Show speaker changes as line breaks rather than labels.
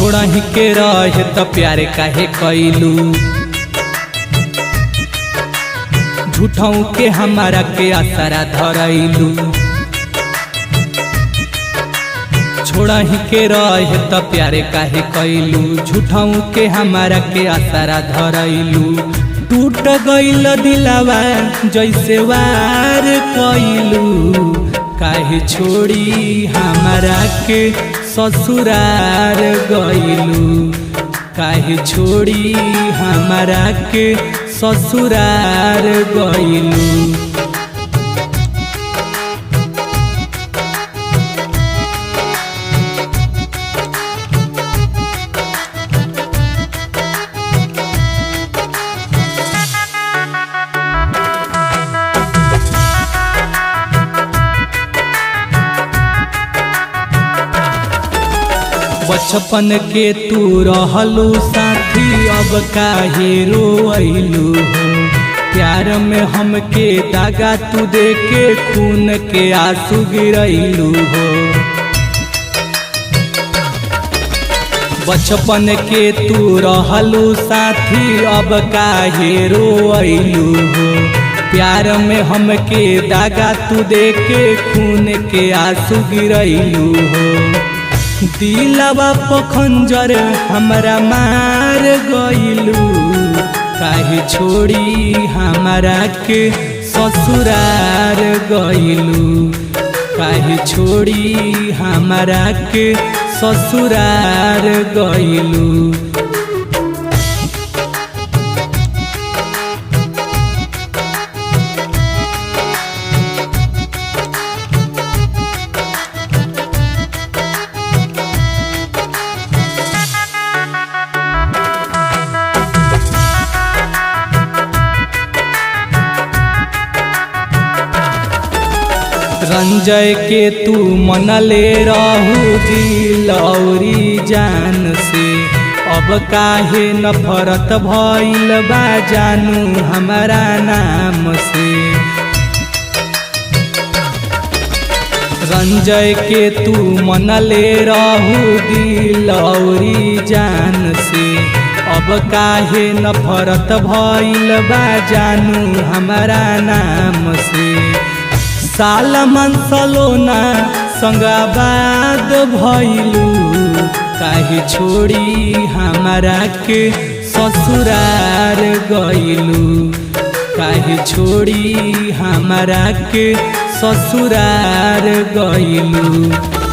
छोड़ा ही के रहे तो प्यार काहे कैलू, झूठाऊ के हमारा के आसरा धरैलू। छोड़ा ही के रहे तो प्यार काहे कैलू, झूठाऊ के हमारा के आसरा धरैलू। टूट गइल दिलवा जैसे वार कैलू, काहे छोड़ी हमारा के ससुरार गइलू, काहे छोड़ी हमारा के ससुरार गइलू। बचपन के तू रहलू साथी, अब काहे रोइलू हो। प्यार में हमके दागा तू देके खून के आंसू गिरैलू हो। बचपन के तू रहलू साथी, अब काहे रोइलू हो। प्यार में हमके दागा तू देके खून के आंसू गिरैलू हो। दिलवा पखंजर हमरा मार गइलू, काहे छोड़ी हमारा के ससुरार गइलू, काहे छोड़ी हमारा के ससुरार गइलू। रंजय के तू मनले रहू दिल औरी जान से, अब काहे नफरत भइल बा जानू हमारा नाम से। रंजय के तू मनले रहू दिल औरी जान से, अब काहे नफरत भइल बा जानू हमारा नाम से। सालमन सलोना संगाबाद भइलू, काहे छोड़ी हमारा के ससुरार गइलू, काहे छोड़ी हमारा के ससुरार गइलू।